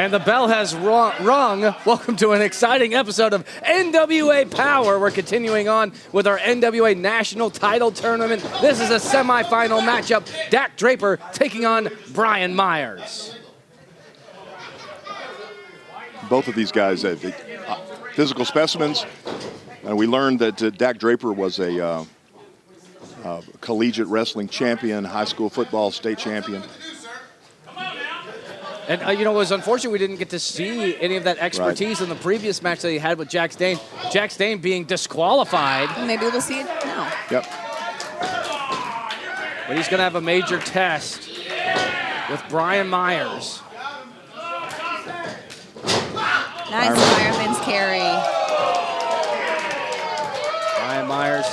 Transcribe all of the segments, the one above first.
And the bell has rung. Welcome to an exciting episode of NWA Powerrr. We're continuing on with our NWA National Title Tournament. This is a semifinal matchup. Dak Draper taking on Brian Myers. Both of these guys are physical specimens. And we learned that Dak Draper was a collegiate wrestling champion, high school football state champion. And, you know, it was unfortunate we didn't get to see any of that expertise in the previous match that he had with Jack Stain. Jack Stain being disqualified. Maybe we'll see it now. Yep. But he's going to have a major test with Brian Myers. Nice fireman's carry. Brian Myers,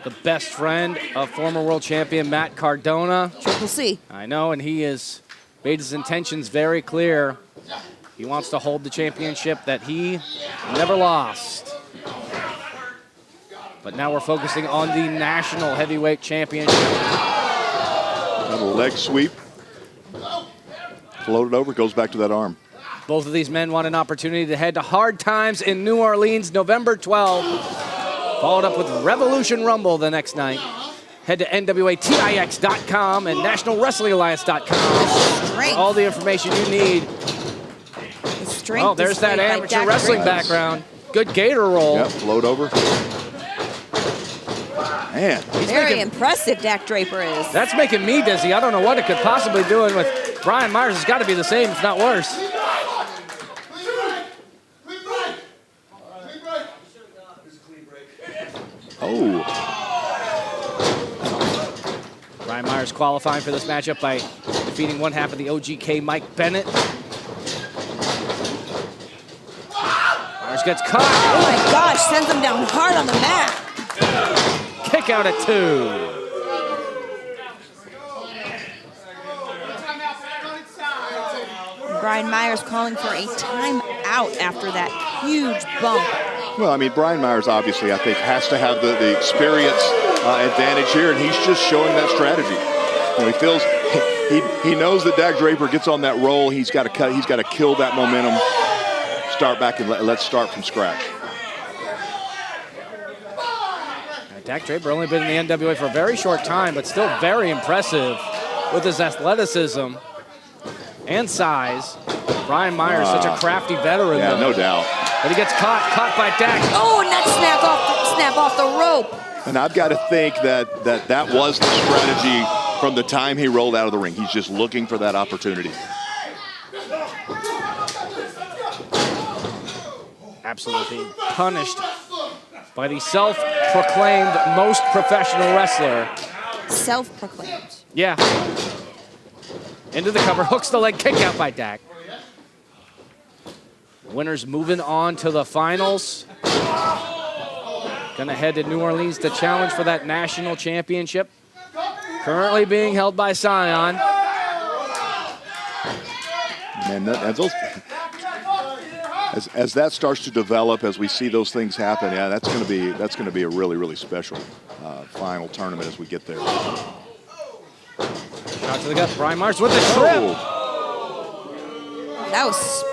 the best friend of former world champion Matt Cardona. Triple C. I know, and he has made his intentions very clear. He wants to hold the championship that he never lost. But now we're focusing on the National Heavyweight Championship. Got a leg sweep. Floated over, goes back to that arm. Both of these men want an opportunity to head to Hard Times in New Orleans, November 12th. Followed up with Revolution Rumble the next night. Head to NWATIX.com and NationalWrestlingAlliance.com. All the information you need. Oh, there's that amateur wrestling background. Good gator roll. Yep, float over. Man. Very impressive Dak Draper is. That's making me dizzy. I don't know what it could possibly do. And with Brian Myers, it's got to be the same, if not worse. Oh. Brian Myers qualifying for this matchup by defeating one half of the OGK, Mike Bennett. Myers gets caught. Oh my gosh, sends him down hard on the mat. Kick out at 2. Brian Myers calling for a timeout after that huge bump. Well, I mean, Brian Myers obviously, I think, has to have the experience advantage here, and he's just showing that strategy. You know, he feels he knows that Dak Draper gets on that roll. He's got to cut. He's got to kill that momentum. Start back and let's start from scratch. Dak Draper only been in the NWA for a very short time, but still very impressive with his athleticism and size. Brian Myers, such a crafty veteran. Yeah, though. no doubt. But he gets caught by Dak. Oh, and that snap off the rope. And I've got to think that was the strategy from the time he rolled out of the ring. He's just looking for that opportunity. Absolutely being punished by the self-proclaimed most professional wrestler. Self-proclaimed. Yeah. Into the cover, hooks the leg, kick out by Dak. Winners moving on to the finals. Gonna head to New Orleans to challenge for that national championship. Currently being held by Scion. Man, as that starts to develop, as we see those things happen, yeah, that's gonna be a really, really special final tournament as we get there. Shot to the gut, Brian Myers with the trip. Oh. That was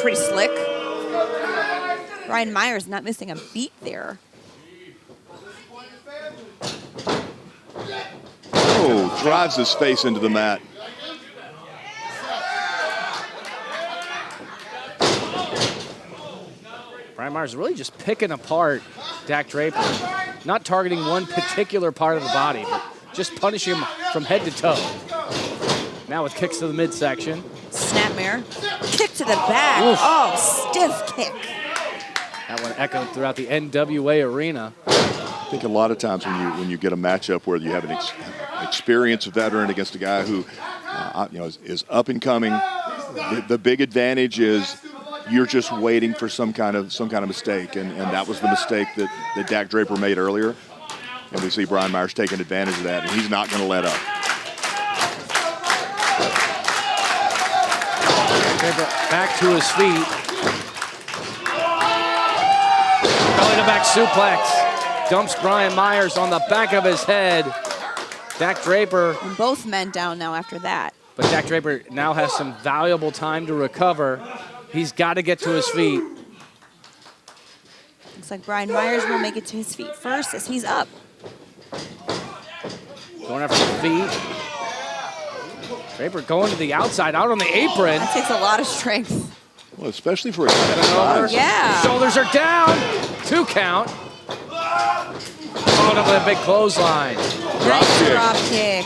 pretty slick. Brian Myers not missing a beat there. Oh, drives his face into the mat. Brian Myers really just picking apart Dak Draper. Not targeting one particular part of the body, but just punishing him from head to toe. Now with kicks to the midsection. Snapmare. Kick to the back. Oof. Oh, stiff kick. That one echoed throughout the NWA arena. I think a lot of times when you get a matchup where you have an experienced veteran against a guy who is up and coming, the big advantage is you're just waiting for some kind of mistake, and that was the mistake that Dak Draper made earlier, and we see Brian Myers taking advantage of that, and he's not going to let up. Draper back to his feet. Belly to back suplex. Dumps Brian Myers on the back of his head. Dak Draper. And both men down now after that. But Dak Draper now has some valuable time to recover. He's got to get to his feet. Looks like Brian Myers will make it to his feet first as he's up. Going after the feet. Draper going to the outside, out on the apron. That takes a lot of strength. Well, especially for a guy that size. Yeah. Shoulders are down. 2 count. Followed up with a big clothesline. Nice drop kick.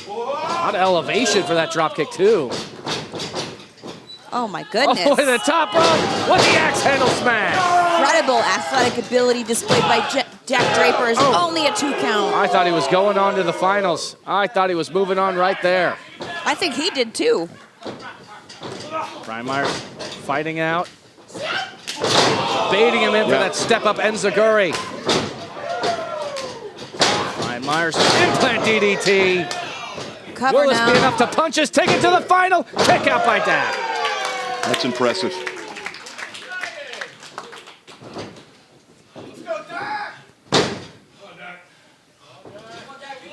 A lot of elevation for that drop kick, too. Oh, my goodness. Oh, the top rope. What the axe handle smash. Incredible athletic ability displayed by Dak Draper. Is only a 2 count. I thought he was going on to the finals. I thought he was moving on right there. I think he did, too. Brian Myers fighting out. Baiting him in for that step-up enziguri. Brian Myers, implant DDT. Cover Will this now. be enough to punches? Take it to the final. Kick out by Dak. That's impressive.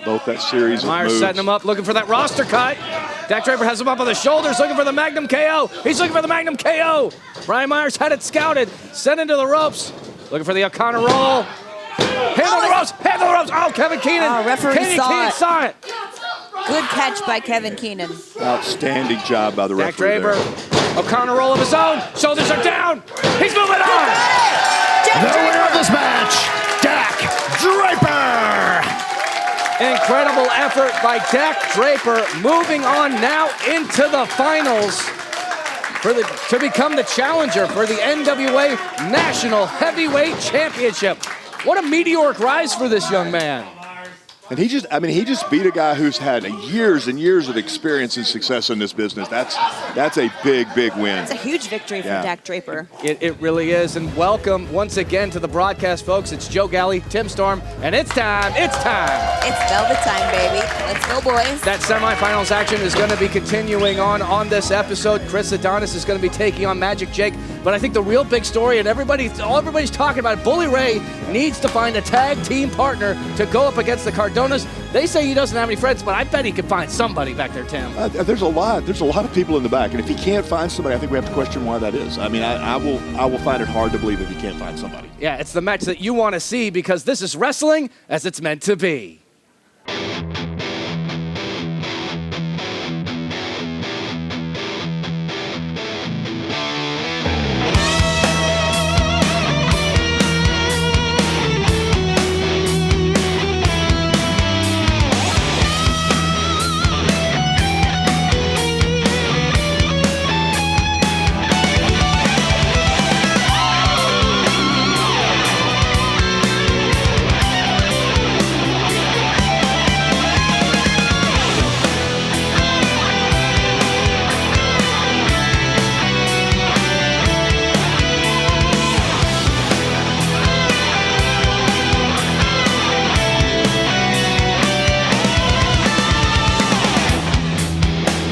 Both that series of Myers moves. setting him up, looking for that roster cut. Dak Draper has him up on the shoulders, looking for the Magnum KO. He's looking for the Magnum KO. Brian Myers had it scouted, sent into the ropes, looking for the O'Connor roll. Handle the ropes, handle the ropes. Oh, Kevin Keenan. Oh, referee saw it. Good catch by Kevin Keenan. Outstanding job by the Dak referee Draper, there. O'Connor roll of his own. Shoulders are down. He's moving on. The winner of this match, Dak Draper. Incredible effort by Dak Draper, moving on now into the finals to become the challenger for the NWA National Heavyweight Championship. What a meteoric rise for this young man. And he just beat a guy who's had years and years of experience and success in this business. That's a big, big win. It's a huge victory for Dak Draper. It really is. And welcome once again to the broadcast, folks. It's Joe Galley, Tim Storm, and it's time. It's velvet time, baby. Let's go, boys. That semifinals action is going to be continuing on this episode. Chris Adonis is going to be taking on Magic Jake. But I think the real big story, and everybody's talking about it, Bully Ray needs to find a tag team partner to go up against the Cardonas. They say he doesn't have any friends, but I bet he could find somebody back there, Tim. There's a lot of people in the back, and if he can't find somebody, I think we have to question why that is. I mean, I will find it hard to believe that he can't find somebody. Yeah, it's the match that you want to see because this is wrestling as it's meant to be.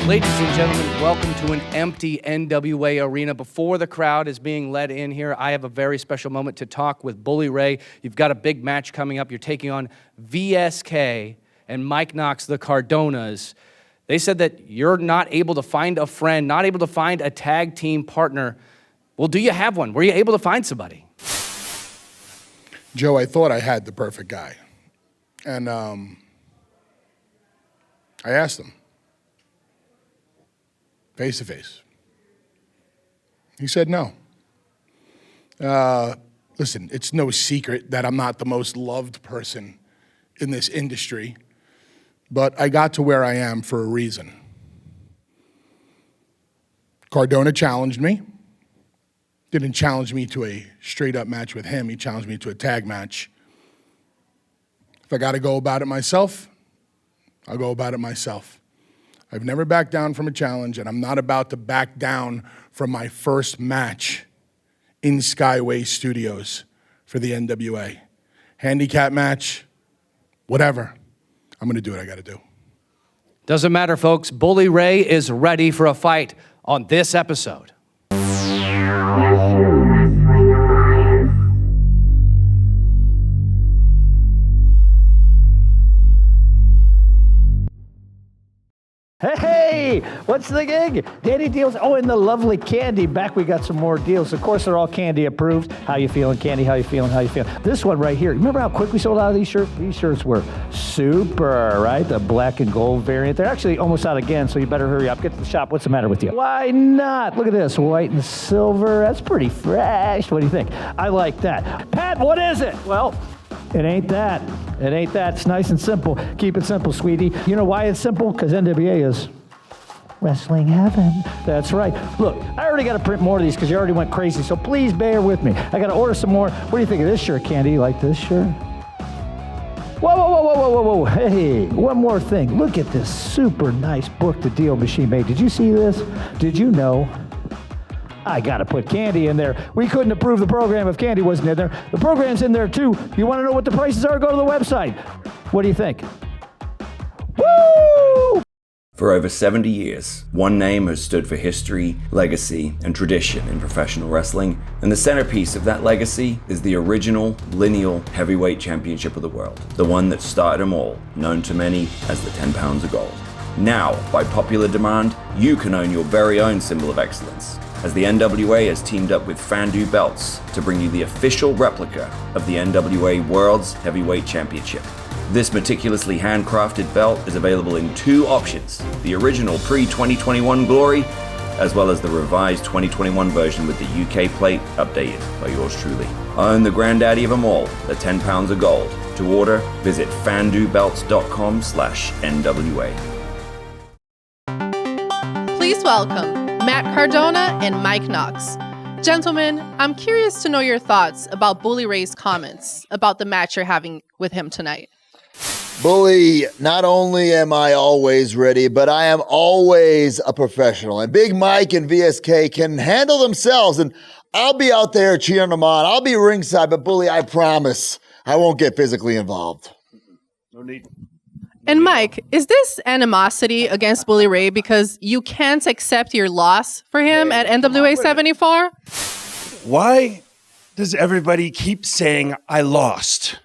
Ladies and gentlemen, welcome to an empty NWA arena. Before the crowd is being let in here, I have a very special moment to talk with Bully Ray. You've got a big match coming up. You're taking on VSK and Mike Knox, the Cardonas. They said that you're not able to find a friend, not able to find a tag team partner. Well, do you have one? Were you able to find somebody? Joe, I thought I had the perfect guy. And I asked him, face to face. He said no. Listen, it's no secret that I'm not the most loved person in this industry, but I got to where I am for a reason. Cardona challenged me. Didn't challenge me to a straight-up match with him. He challenged me to a tag match. If I got to go about it myself, I'll go about it myself. I've never backed down from a challenge, and I'm not about to back down from my first match in Skyway Studios for the NWA. Handicap match, whatever. I'm going to do what I got to do. Doesn't matter, folks. Bully Ray is ready for a fight on this episode. Hey, what's the gig? Danny deals. Oh, and the lovely Candy. Back, we got some more deals. Of course, they're all Candy approved. How you feeling, Candy? How you feeling? How you feeling? This one right here. Remember how quick we sold out of these shirts? These shirts were super, right? The black and gold variant. They're actually almost out again, so you better hurry up. Get to the shop. What's the matter with you? Why not? Look at this. White and silver. That's pretty fresh. What do you think? I like that. Pat, what is it? Well, it ain't that. It ain't that. It's nice and simple. Keep it simple, sweetie. You know why it's simple? Because NWA is wrestling heaven. That's right. Look, I already got to print more of these because you already went crazy, so please bear with me. I got to order some more. What do you think of this shirt, Candy? You like this shirt? Whoa, whoa, whoa, whoa, whoa, whoa, whoa. Hey, one more thing. Look at this super nice book the deal machine made. Did you see this? Did you know? I got to put Candy in there. We couldn't approve the program if Candy wasn't in there. The program's in there too. You want to know what the prices are? Go to the website. What do you think? Woo! For over 70 years, one name has stood for history, legacy, and tradition in professional wrestling, and the centerpiece of that legacy is the original lineal heavyweight championship of the world, the one that started them all, known to many as the 10 pounds of gold. Now, by popular demand, you can own your very own symbol of excellence, as the NWA has teamed up with Fandu Belts to bring you the official replica of the NWA World's Heavyweight Championship. This meticulously handcrafted belt is available in two options, the original pre-2021 Glory, as well as the revised 2021 version with the UK plate updated by yours truly. Own the granddaddy of them all, the 10 pounds of gold. To order, visit fandubelts.com/NWA. Please welcome Matt Cardona and Mike Knox. Gentlemen, I'm curious to know your thoughts about Bully Ray's comments about the match you're having with him tonight. Bully, not only am I always ready, but I am always a professional. And Big Mike and VSK can handle themselves, and I'll be out there cheering them on. I'll be ringside, but Bully, I promise I won't get physically involved. No need. And Mike, is this animosity against Bully Ray because you can't accept your loss for him at NWA 74? Why does everybody keep saying I lost?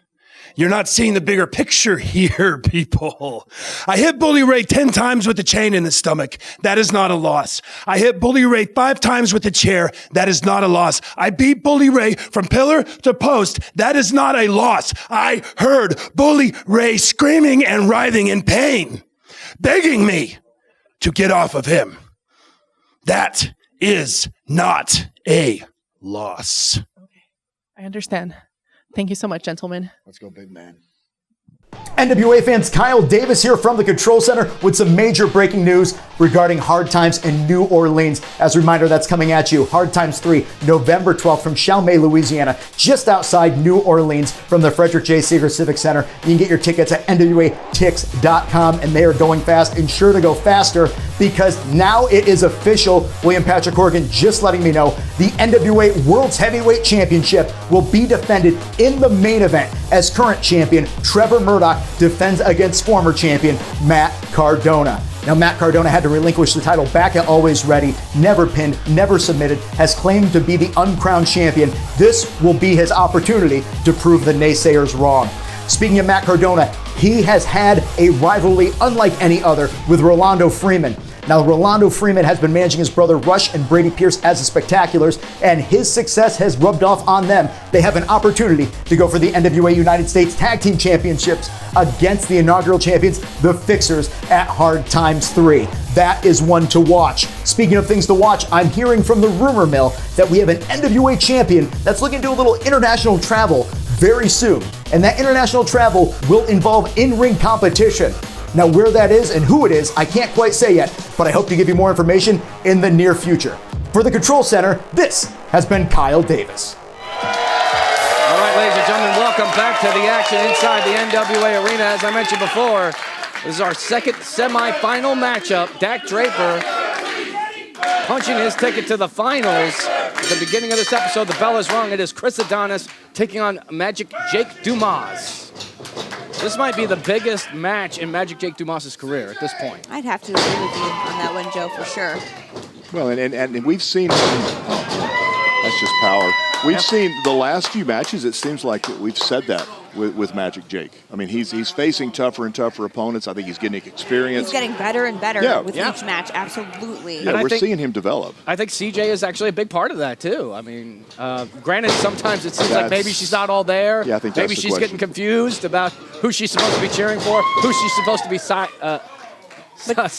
You're not seeing the bigger picture here, people. I hit Bully Ray 10 times with a chain in the stomach. That is not a loss. I hit Bully Ray 5 times with a chair. That is not a loss. I beat Bully Ray from pillar to post. That is not a loss. I heard Bully Ray screaming and writhing in pain, begging me to get off of him. That is not a loss. Okay, I understand. Thank you so much, gentlemen. Let's go, big man. NWA fans, Kyle Davis here from the Control Center with some major breaking news regarding Hard Times in New Orleans. As a reminder, that's coming at you. Hard Times 3, November 12th from Chalmette, Louisiana, just outside New Orleans from the Frederick J. Seeger Civic Center. You can get your tickets at NWATix.com, and they are going fast and sure to go faster because now it is official. William Patrick Horgan just letting me know the NWA World's Heavyweight Championship will be defended in the main event as current champion Trevor Murdoch defends against former champion Matt Cardona. Now, Matt Cardona had to relinquish the title back at Always Ready, never pinned, never submitted, has claimed to be the uncrowned champion. This will be his opportunity to prove the naysayers wrong. Speaking of Matt Cardona, he has had a rivalry unlike any other with Rolando Freeman. Now, Rolando Freeman has been managing his brother Rushhh and Brady Pierce as the Spectaculars, and his success has rubbed off on them. They have an opportunity to go for the NWA United States Tag Team Championships against the inaugural champions, the Fixers, at Hard Times 3. That is one to watch. Speaking of things to watch, I'm hearing from the rumor mill that we have an NWA champion that's looking to do a little international travel very soon. And that international travel will involve in-ring competition. Now, where that is and who it is, I can't quite say yet, but I hope to give you more information in the near future. For the Control Center, this has been Kyle Davis. All right, ladies and gentlemen, welcome back to the action inside the NWA Arena. As I mentioned before, this is our second semifinal matchup. Dak Draper punching his ticket to the finals. At the beginning of this episode, the bell is rung. It is Chris Adonis taking on Magic Jake Dumas. This might be the biggest match in Magic Jake Dumas' career at this point. I'd have to agree with you on that one, Joe, for sure. Well, and we've seen, that's just power. We've seen the last few matches, it seems like we've said that. with Magic Jake. I mean, he's facing tougher and tougher opponents. I think he's getting experience. He's getting better and better with each match. Absolutely. Yeah, we're seeing him develop. I think CJ is actually a big part of that too. I mean, granted, sometimes it seems like maybe she's not all there. Yeah, I think maybe that's the she's question. getting confused about who she's supposed to be cheering for, who she's supposed to be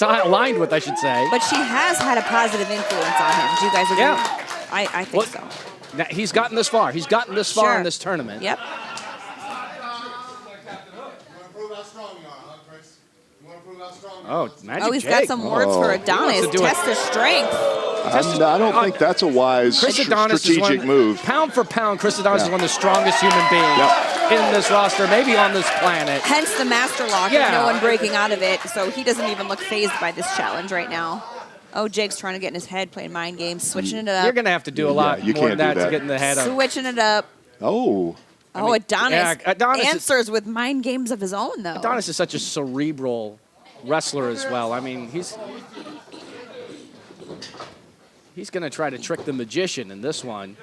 aligned with, I should say. But she has had a positive influence on him. Do you guys agree? Yeah. I think so. Now, he's gotten this far. He's gotten this far in this tournament. Yep. Oh, Magic Oh, he's Jake. got some words for Adonis. Test his strength. I don't think that's a wise Chris Adonis strategic move. Pound for pound, Chris Adonis is one of the strongest human beings in this roster, maybe on this planet. Hence the Masterlock and no one breaking out of it. So he doesn't even look phased by this challenge right now. Oh, Jake's trying to get in his head, playing mind games, switching it up. You're going to have to do a lot more than that to get in the head of. Switching it up. Oh. Oh, Adonis, Adonis answers with mind games of his own, though. Adonis is such a cerebral wrestler as well. I mean, he's going to try to trick the magician in this one.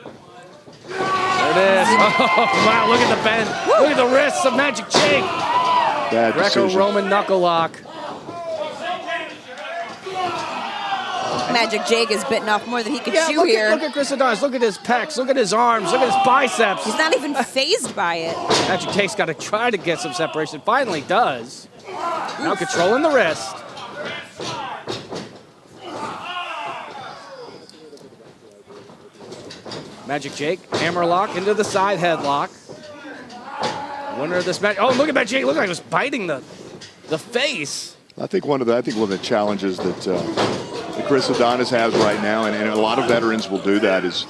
There it is. Oh, wow, look at the bend. Look at the wrists of Magic Jake. Bad decision. Greco-Roman knuckle lock. Magic Jake is bitten off more than he could chew look here. Look at Chris Adonis. Look at his pecs. Look at his arms. Look at his biceps. He's not even phased by it. Magic Jake's got to try to get some separation. Finally does. Now controlling the wrist. Magic Jake, hammer lock into the side headlock. Winner of this match. Oh, look at Magic Jake. Look like he was biting the face. I think one of the challenges that Chris Adonis has right now, and a lot of veterans will do that, is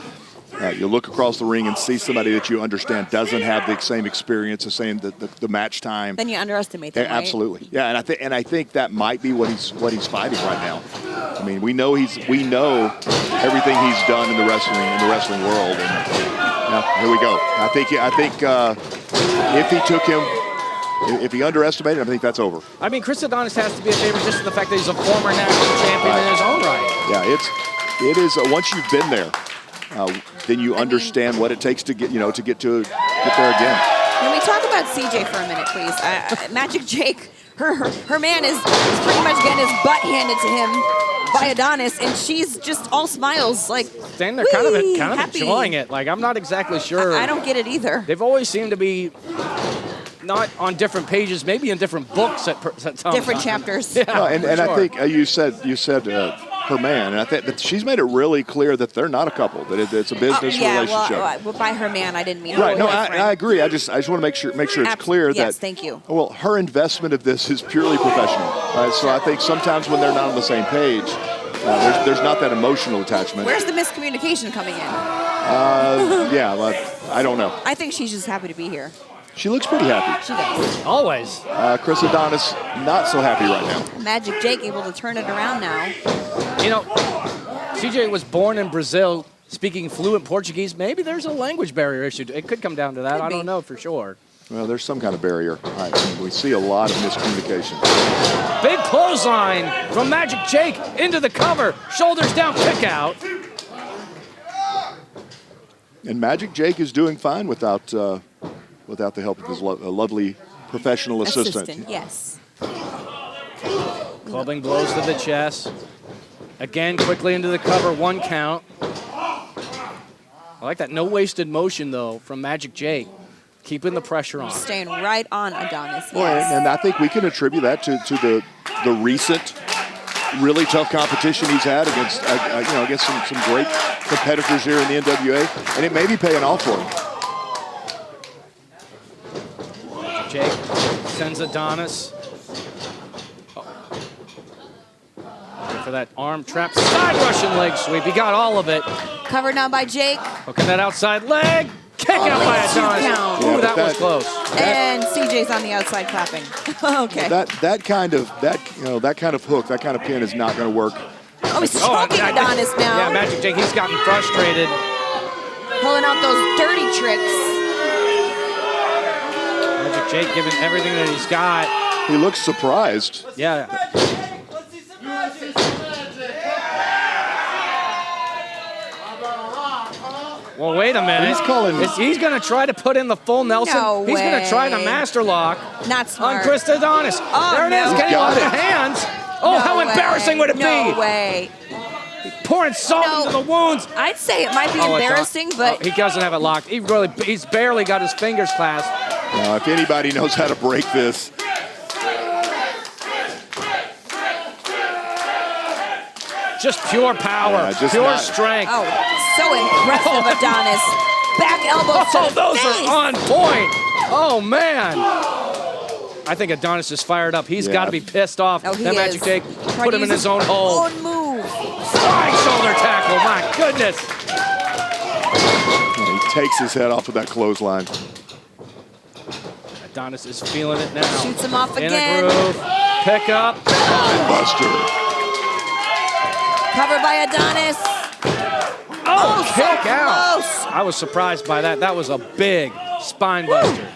you look across the ring and see somebody that you understand doesn't have the same experience, the match time. Then you underestimate them, right? Absolutely, yeah. And I think that might be what he's fighting right now. I mean, we know everything he's done in the wrestling world. And now, here we go. I think if he took him. If he underestimated him, I think that's over. I mean, Chris Adonis has to be a favorite just in the fact that he's a former national champion in his own right. Yeah, it is. Once you've been there, then you understand what it takes to get there again. Can we talk about CJ for a minute, please? Magic Jake, her man is pretty much getting his butt handed to him by Adonis, and she's just all smiles, like Then they're kind of enjoying it. Like, I'm not exactly sure. I don't get it either. They've always seemed to be not on different pages, maybe in different books at times. Different chapters. Yeah, and sure. I think you said her man, and I think that she's made it really clear that they're not a couple, that it's a business relationship. Well, by her man, I didn't mean right. No, boyfriend. I agree. I just want to make sure it's clear that. Yes, thank you. Well, her investment of this is purely professional. Right? So I think sometimes when they're not on the same page, there's not that emotional attachment. Where's the miscommunication coming in? I don't know. I think she's just happy to be here. She looks pretty happy. She does. Always. Chris Adonis, not so happy right now. Magic Jake able to turn it around now. You know, CJ was born in Brazil, speaking fluent Portuguese. Maybe there's a language barrier issue. It could come down to that. I don't know for sure. Well, there's some kind of barrier. We see a lot of miscommunication. Big clothesline from Magic Jake into the cover. Shoulders down, kick out. And Magic Jake is doing fine without the help of his lovely professional assistant. Yes. Clubbing blows to the chest. Again, quickly into the cover, 1 count. I like that no wasted motion, though, from Magic Jake. Keeping the pressure on. Staying right on Adonis. Well, and I think we can attribute that to the recent, really tough competition he's had against some great competitors here in the NWA, and it may be paying off for him. Jake sends Adonis. For that arm trap, side Russian leg sweep. He got all of it. Covered now by Jake. Hooking that outside leg. Kick out by Adonis. Ooh, that was close. And CJ's on the outside clapping. Okay. That kind of hook, that kind of pin is not going to work. Oh, he's choking Adonis now. Yeah, Magic Jake, he's gotten frustrated. Pulling out those dirty tricks. Magic Jake giving everything that he's got. He looks surprised. Yeah. Whoa, Oh, wait a minute. He's calling. He's going to try to put in the full Nelson. No He's going to try the way. Masterlock Not smart. on Chris Adonis. Oh, there it is. no. Getting Got off it. the hands. Oh, No how way. embarrassing would it be? No way. Pouring salt No. into the wounds. I'd say it might be Oh, it's embarrassing, on. but He doesn't have it locked. He's barely got his fingers clasped. If anybody knows how to break this, Just pure power, Yeah, just pure not- strength. oh, so impressive, Adonis. Back elbows to Oh, the those face. are on point. Oh, man. I think Adonis is fired up. He's Yeah. got to be pissed off. Oh, he that is. Magic Jake Trying put to him in use his own hole. Own move. Flying shoulder tackle, my goodness. he takes his head off with that clothesline. Adonis is feeling it now. Shoots him off In again. a groove. Pick up. Buster. Covered by Adonis. Oh, so kick out. close. I was surprised by that. That was a big spine buster.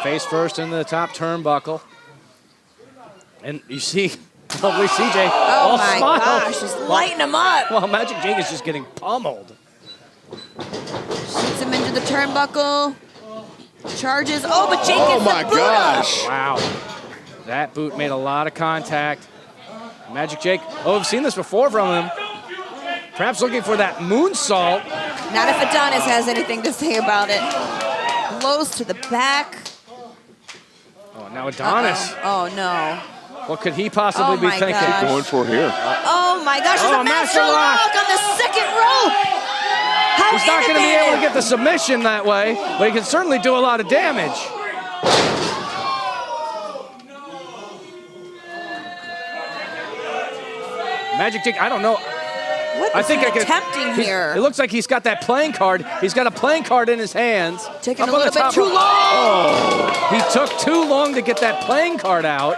Face first into the top turnbuckle. And you see lovely CJ Oh all my smiles. gosh, just lighting him up. Well, Magic Jake is just getting pummeled. Shoots him into the turnbuckle. Charges. Oh, but Jake Oh gets my the boot up. gosh. Wow. That boot made a lot of contact. Magic Jake, oh, we've seen this before from him. Perhaps looking for that moonsault. Not if Adonis has anything to say about it. Blows to the back. Oh, now Adonis. Oh no. What could he possibly Oh be my thinking? gosh. Going for here. Oh my gosh, there's Oh, a master Masterlock. lock on the second rope. How He's not going to be able to innovative. get the submission that way, but he can certainly do a lot of damage. Magic Jake, I don't know. What I is think he I could. attempting here? It looks like he's got that playing card. He's got a playing card in his hands. Taking Up a on the little bit top too rope. long. He took too long to get that playing card out.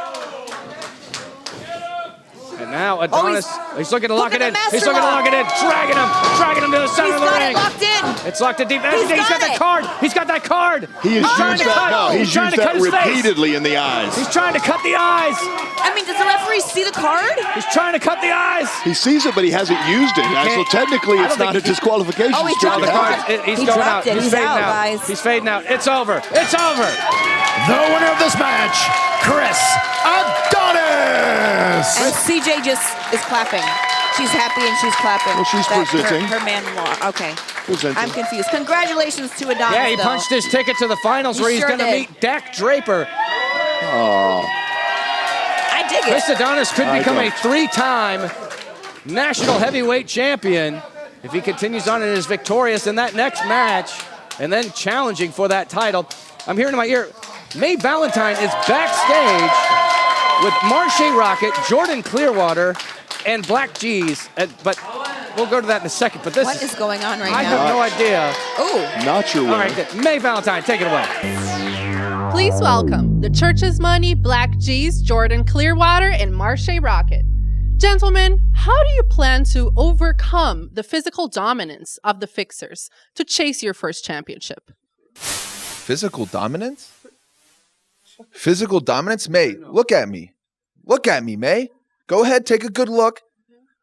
And now Adonis, he's looking to lock it hooking in. the He's looking to lock it in. Dragging him to the center He's of the got ring. it locked in. It's locked in deep. He's He's got got that it. card. He's got that card. He has trying used to that. cut. No, he's trying used to cut that his face. repeatedly in the eyes. He's trying to cut the eyes. I mean, does the referee see the card? He's trying to cut the eyes. He sees it, but he hasn't used it. So can't- technically, I it's don't not a think he- disqualification. Oh, he strike dropped The it. out. card. He's He going dropped out. it. He's He's fading out, out. guys. He's fading out. It's over. It's over. The winner of this match, Chris Adonis. And CJ just is clapping. She's happy and she's clapping. Well, she's that presenting. Her man won. Okay. Presenting. I'm confused. Congratulations to Adonis. Yeah, he though. punched his ticket to the finals He where he's sure going to did. meet Dak Draper. I dig Chris it. Adonis could I become a don't. three-time national heavyweight champion if he continues on and is victorious in that next match and then challenging for that title. I'm hearing in my ear, May Valentine is backstage with Marshe Rockett, Jordan Clearwater, and Black G's. But we'll go to that in a second. But this What is going on right I now? have no idea. Oh, Not your All winner. right, May Valentine, take it away. Please welcome the Church's Money, Black G's, Jordan Clearwater, and Marshe Rockett. Gentlemen, how do you plan to overcome the physical dominance of the Fixers to chase your first championship? Physical dominance? Physical dominance? May, look at me. Look at me, May. Go ahead, take a good look.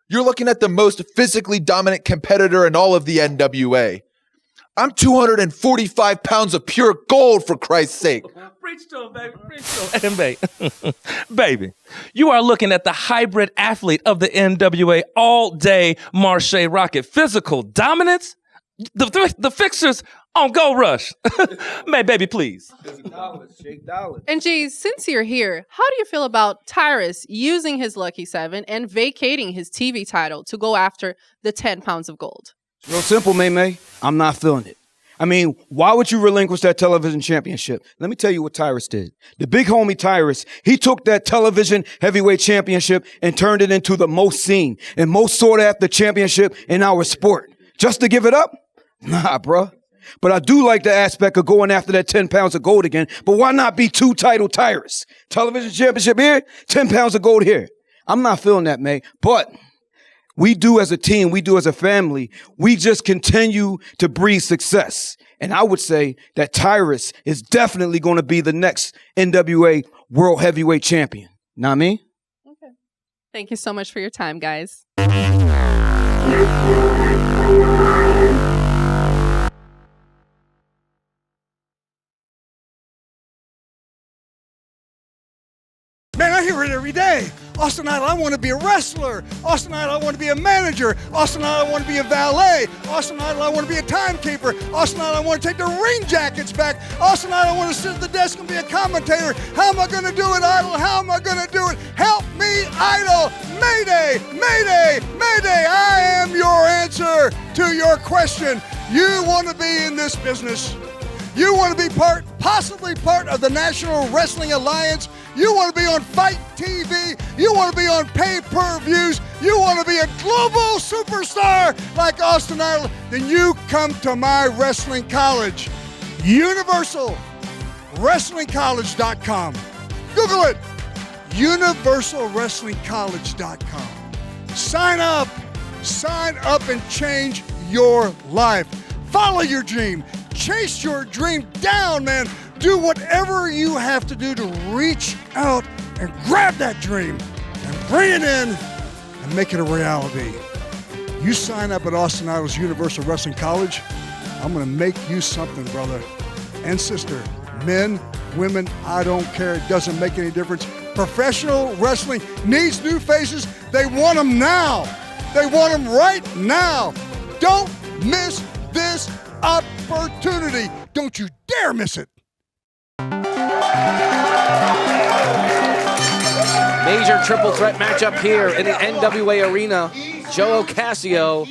You're looking at the most physically dominant competitor in all of the NWA. I'm 245 pounds of pure gold, for Christ's sake. Preach to him, baby. Preach to him. Baby, you are looking at the hybrid athlete of the NWA all day, Marshe Rockett. Physical dominance? The Fixers on Go Rush. May, baby, please. And G's, since you're here, how do you feel about Tyrus using his Lucky 7 and vacating his TV title to go after the 10 pounds of gold? It's real simple, May. I'm not feeling it. I mean, why would you relinquish that television championship? Let me tell you what Tyrus did. The big homie Tyrus, he took that television heavyweight championship and turned it into the most seen and most sought after championship in our sport. Just to give it up? Nah, bruh. But I do like the aspect of going after that 10 pounds of gold again. But why not be two-title Tyrus? Television championship here, 10 pounds of gold here. I'm not feeling that, May. But we do as a team, we do as a family, we just continue to breathe success. And I would say that Tyrus is definitely going to be the next NWA World Heavyweight Champion. Not me? Okay. Thank you so much for your time, guys. Man, I hear it every day. Austin Idol, I want to be a wrestler. Austin Idol, I want to be a manager. Austin Idol, I want to be a valet. Austin Idol, I want to be a timekeeper. Austin Idol, I want to take the ring jackets back. Austin Idol, I want to sit at the desk and be a commentator. How am I going to do it, Idol? How am I going to do it? Help me, Idol! Mayday! Mayday! Mayday! I am your answer to your question. You want to be in this business. You want to be possibly part of the National Wrestling Alliance. You want to be on Fight TV. You want to be on pay-per-views. You want to be a global superstar like Austin Idol. Then you come to my wrestling college, UniversalWrestlingCollege.com. Google it, UniversalWrestlingCollege.com. Sign up and change your life. Follow your dream. Chase your dream down, man. Do whatever you have to do to reach out and grab that dream and bring it in and make it a reality. You sign up at Austin Idol's Universal Wrestling College, I'm going to make you something, brother and sister. Men, women, I don't care. It doesn't make any difference. Professional wrestling needs new faces. They want them now. They want them right now. Don't miss this opportunity. Don't you dare miss it. Major triple threat matchup here in the NWA Arena. Joe Ocasio,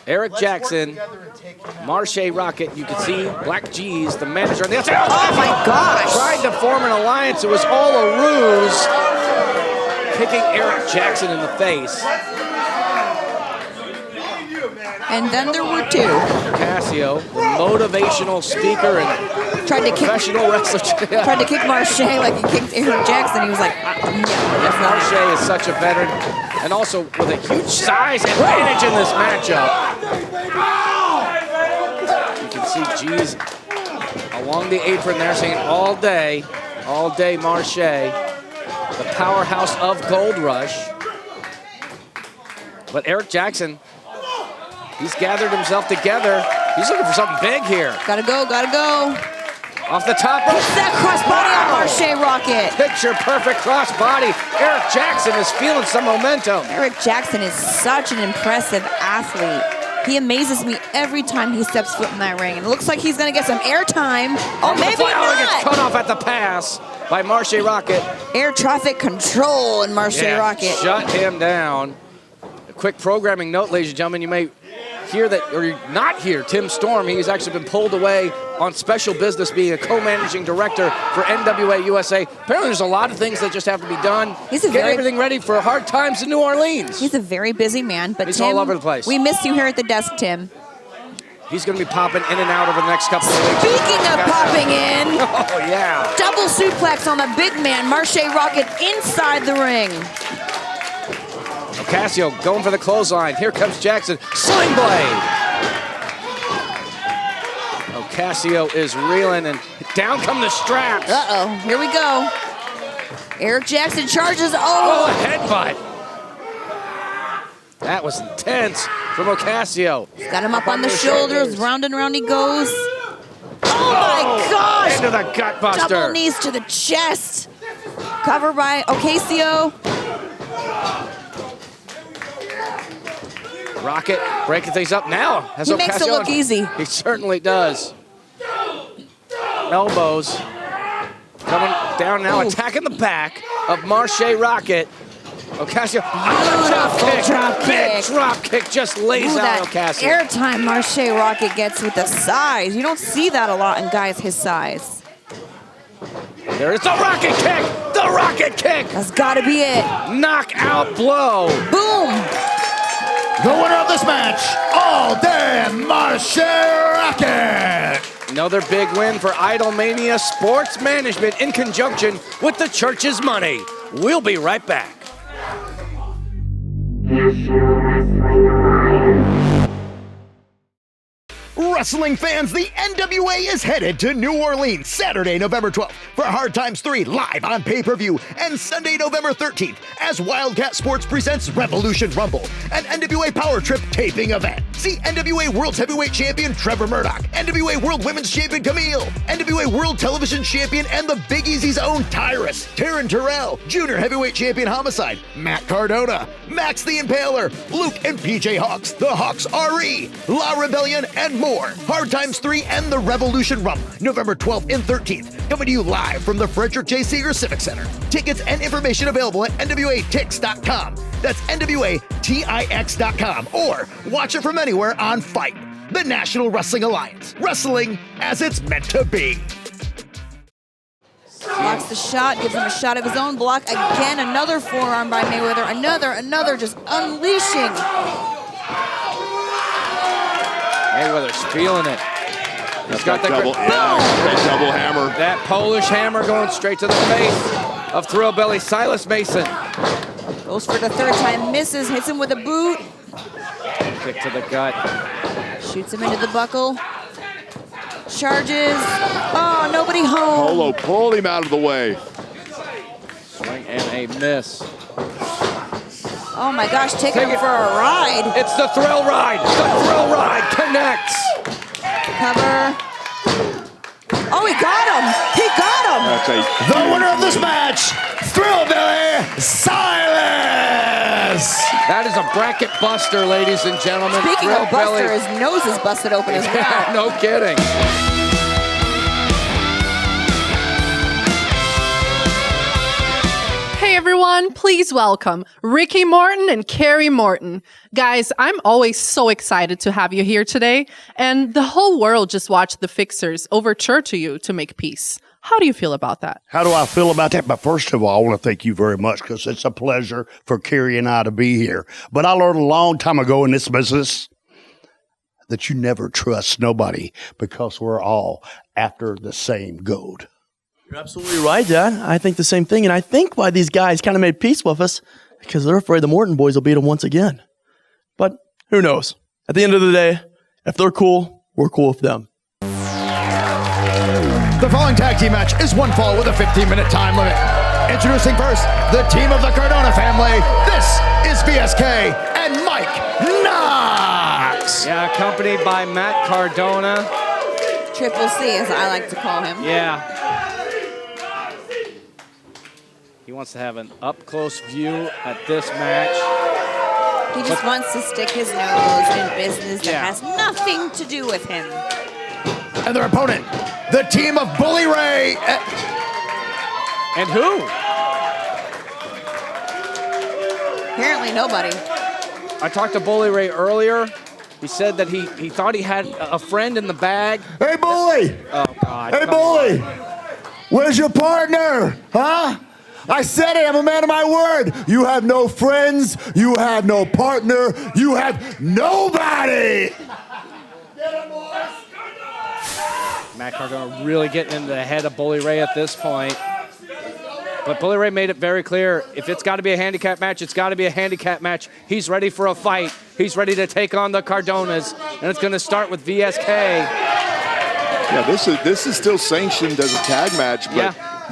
Eric Jackson, Marshe Rockett. You can see Black G's, the manager on the outside. Oh my gosh! Tried to form an alliance. It was all a ruse. Kicking Eric Jackson in the face. And then there were two. Ocasio, the motivational speaker and professional wrestler. Tried to kick Marshe like he kicked Eric Jackson. He was like, yeah. Marshe is such a veteran, and also with a huge size advantage in this matchup. You can see G's along the apron there saying all day Marshe, the powerhouse of Gold Rush. But Eric Jackson, he's gathered himself together. He's looking for something big here. Gotta go. Off the top rope. Hits that crossbody on Marshe Rockett. Picture perfect crossbody. Eric Jackson is feeling some momentum. Eric Jackson is such an impressive athlete. He amazes me every time he steps foot in that ring. And it looks like he's gonna get some airtime. Oh, maybe not. He gets cut off at the pass by Marshe Rockett. Air traffic control in Marshe Rockett. Shut him down. A quick programming note, ladies and gentlemen, you may hear that, or not hear, Tim Storm. He's actually been pulled away on special business, being a co-managing director for NWA USA. Apparently there's a lot of things that just have to be done. Get everything ready for hard times in New Orleans. He's a very busy man, but he's Tim, all over the place. We missed you here at the desk, Tim. He's going to be popping in and out over the next couple of weeks. Speaking of popping in. Oh, yeah. Double suplex on the big man, Marshe Rockett inside the ring. Ocasio going for the clothesline. Here comes Jackson. Sling blade. Ocasio is reeling, and down come the straps. Uh-oh. Here we go. Eric Jackson charges. Oh, a headbutt. That was intense from Ocasio. He's got him up on the shoulders. Round and round he goes. Oh, my gosh. Into the gut buster. Double knees to the chest. Cover by Ocasio. Rockett breaking things up now. He makes it look easy. He certainly does. Elbows. Coming down now, attacking the back of Marshe Rockett. Ocasio. Drop kick. Big drop kick just lays out Ocasio. Airtime Marshe Rockett gets with the size. You don't see that a lot in guys his size. There is the Rockett kick. The Rockett kick. That's got to be it. Knockout blow. Boom. The winner of this match, all day Marshe Rockett. Another big win for Idolmania Sports Management in conjunction with the church's money. We'll be right back. National Wrestling Alliance. Wrestling fans, the NWA is headed to New Orleans Saturday, November 12th for Hard Times 3 live on pay-per-view, and Sunday, November 13th as Wildcat Sports presents Revolution Rumble, an NWA Powerrr Trip taping event. See NWA World Heavyweight Champion Trevor Murdoch, NWA World Women's Champion Camille, NWA World Television Champion and the Big Easy's own Tyrus, Taryn Terrell, Junior Heavyweight Champion Homicide, Matt Cardona, Max the Impaler, Luke and PJ Hawks, the Hawks RE, La Rebellion, and more. Hard Times 3 and the Revolution Rumble, November 12th and 13th, coming to you live from the Frederick J. Seeger Civic Center. Tickets and information available at NWATix.com. That's NWATix.com, or watch it from anywhere on Fight, the National Wrestling Alliance. Wrestling as it's meant to be. Blocks the shot, gives him a shot of his own block. Again, another forearm by Mayweather. Another just unleashing. Mayweather's feeling it. He's got that double hammer. That Polish hammer going straight to the face of Thrill Belly Silas Mason. Goes for the third time, misses, hits him with a boot. Kick to the gut. Shoots him into the buckle. Charges. Oh, nobody home. Polo pulled him out of the way. Swing and a miss. Oh my gosh, taking him for a ride. It's the thrill ride. The thrill ride connects. Cover. Oh, he got him. He got him. The winner of this match, Thrill Belly Silas. That is a bracket buster, ladies and gentlemen. Speaking Thrill of buster, Belly. his nose is busted open as well. Yeah, no kidding. Hey everyone, please welcome Ricky Morton and Carrie Morton. Guys, I'm always so excited to have you here today, and the whole world just watched the Fixers overture to you to make peace. How do you feel about that? How do I feel about that? But first of all, I want to thank you very much because it's a pleasure for Carrie and I to be here. But I learned a long time ago in this business that you never trust nobody because we're all after the same gold. You're absolutely right, Dad. I think the same thing. And I think why these guys kind of made peace with us because they're afraid the Morton boys will beat them once again. But who knows? At the end of the day, if they're cool, we're cool with them. The following tag team match is one fall with a 15-minute time limit. Introducing first, the team of the Cardona family. This is VSK and Mike Knox. Yeah, accompanied by Matt Cardona. Triple C, as I like to call him. Yeah. He wants to have an up-close view at this match. He just wants to stick his nose in business that has nothing to do with him. And their opponent, the team of Bully Ray. And who? Apparently nobody. I talked to Bully Ray earlier. He said that he thought he had a friend in the bag. Hey, Bully. Oh, God. Hey, Bully. Where's your partner? Huh? I said it. I'm a man of my word. You have no friends. You have no partner. You have nobody. Matt Cardona really getting into the head of Bully Ray at this point. But Bully Ray made it very clear, if it's got to be a handicap match, it's got to be a handicap match. He's ready for a fight. He's ready to take on the Cardonas, and it's going to start with VSK. Yeah, this is still sanctioned as a tag match,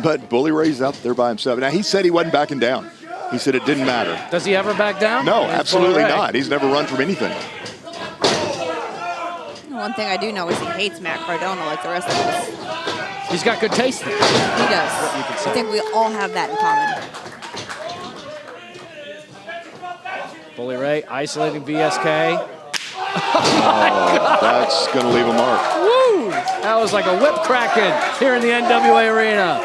but Bully Ray's out there by himself. Now, he said he wasn't backing down. He said it didn't matter. Does he ever back down? No, absolutely not. He's never run from anything. One thing I do know is he hates Matt Cardona like the rest of us. He's got good taste. He does. I think we all have that in common. Bully Ray isolating VSK. Oh, that's going to leave a mark. Woo! That was like a whip cracking here in the NWA arena.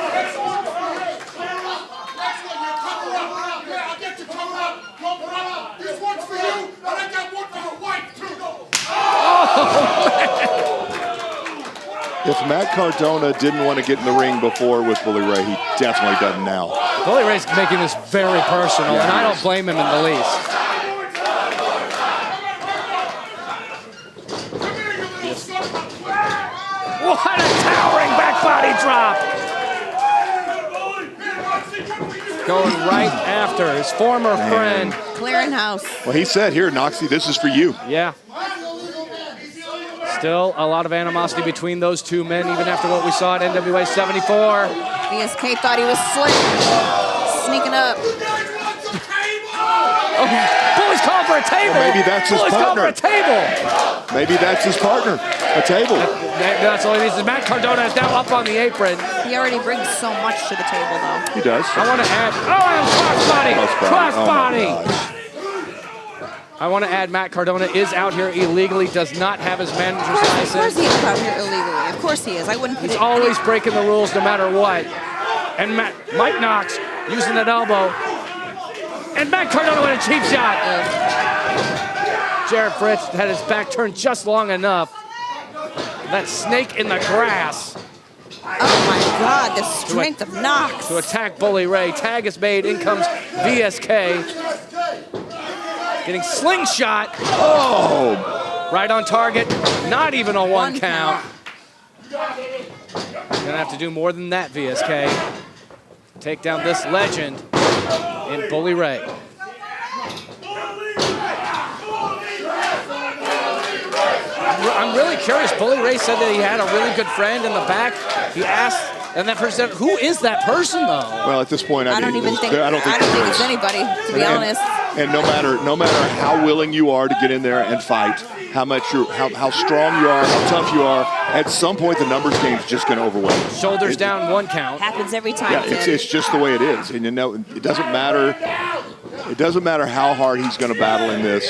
If Matt Cardona didn't want to get in the ring before with Bully Ray, he definitely doesn't now. Bully Ray's making this very personal, and I don't blame him in the least. What a towering back body drop! going right after his former friend. Clearing house. Well, he said, here, Noxie, this is for you. Yeah. Still a lot of animosity between those two men, even after what we saw at NWA 74. VSK thought he was slick. Sneaking up. Oh, Bully's calling for a table. Well, maybe that's his partner. Bully's calling for a table. Maybe that's his partner. A table. That's all he needs. Matt Cardona is now up on the apron. He already brings so much to the table, though. He does. I want to add. Oh, and crossbody. I want to add Matt Cardona is out here illegally, does not have his manager's license. Of course he is out here illegally. Of course he is. I wouldn't put He's it always breaking the rules no matter what. And Mike Knox using that elbow. And Matt Cardona with a cheap shot. Jared Fritz had his back turned just long enough. That snake in the grass. Oh my God, the strength of Knox. To attack Bully Ray. Tag is made, in comes VSK. Getting slingshot. Oh! Right on target. Not even a one count. Gonna have to do more than that, VSK. Take down this legend in Bully Ray. I'm really curious. Bully Ray said that he had a really good friend in the back. He asked, and that person said, who is that person, though? Well, at this point, I don't think it's anybody, to be honest. And no matter how willing you are to get in there and fight, how strong you are, how tough you are, at some point the numbers game is just going to overwhelm you. Shoulders down, one count. Happens every time. Yeah, it's just the way it is, and it doesn't matter. It doesn't matter how hard he's going to battle in this.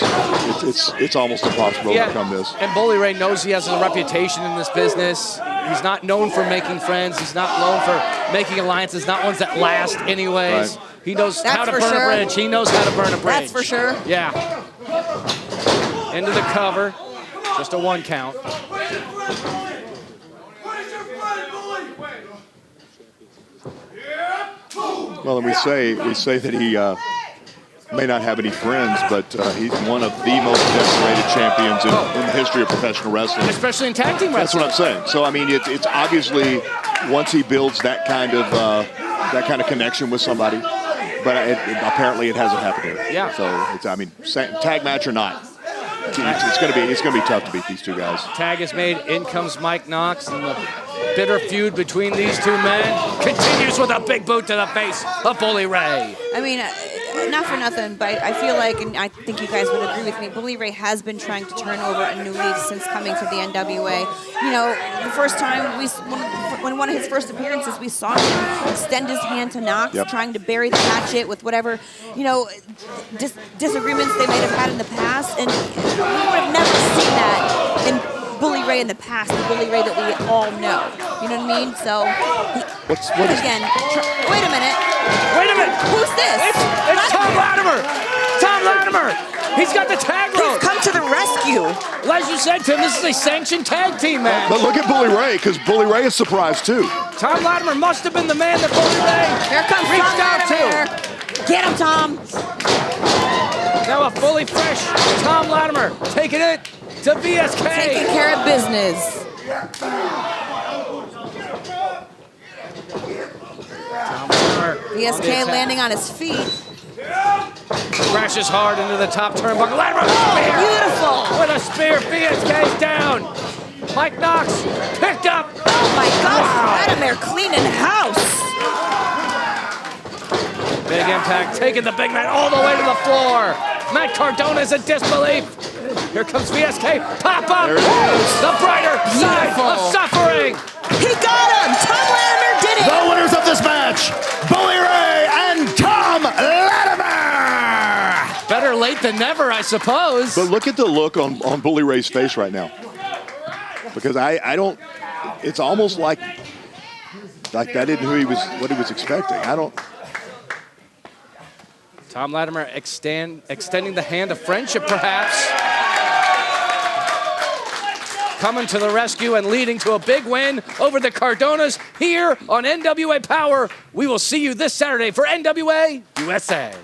It's almost impossible to overcome this. And Bully Ray knows he has a reputation in this business. He's not known for making friends. He's not known for making alliances, not ones that last anyways. Right. He knows how to burn a bridge. He knows how to burn a bridge. That's for sure. Yeah. Into the cover. Just a one count. Well, and we say that he may not have any friends, but he's one of the most decorated champions in the history of professional wrestling. Especially in tag team wrestling. That's what I'm saying. So, I mean, it's obviously once he builds that kind of connection with somebody, but apparently it hasn't happened here. Yeah. So, tag match or not, it's going to be tough to beat these two guys. Tag is made. In comes Mike Knox, and the bitter feud between these two men continues with a big boot to the face of Bully Ray. I mean, not for nothing, but I feel like, and I think you guys would agree with me, Bully Ray has been trying to turn over a new leaf since coming to the NWA. You know, the first time when one of his first appearances, we saw him extend his hand to Knox, trying to bury the hatchet with whatever, disagreements they may have had in the past, and we would have never seen that in Bully Ray in the past, the Bully Ray that we all know. You know what I mean? So, wait a minute. Wait a minute. Who's this? It's Tom Latimer. Tom Latimer. He's got the tag rope. He's come to the rescue. As you said, Tim, this is a sanctioned tag team match. But look at Bully Ray, because Bully Ray is surprised too. Tom Latimer must have been the man that Bully Ray Here comes reached Tom out Latimer. to. Get him, Tom. Now a fully fresh Tom Latimer taking it to VSK. Taking care of business. VSK landing on his feet. Crashes hard into the top turnbuckle. Latimer with a spear. Beautiful. With a spear, VSK's down. Mike Knox picked up. Oh my gosh, Latimer cleaning house. Big impact, taking the big man all the way to the floor. Matt Cardona is in disbelief. Here comes VSK. Pop up. There it is. The brighter side of suffering. He got him. Tom Latimer did it. The winners of this match, Bully Ray and Tom Latimer. Better late than never, I suppose. But look at the look on Bully Ray's face right now. Because I don't, it's almost like that isn't what he was expecting. Tom Latimer extending the hand of friendship, perhaps. Coming to the rescue and leading to a big win over the Cardonas here on NWA Powerrr. We will see you this Saturday for NWA USA.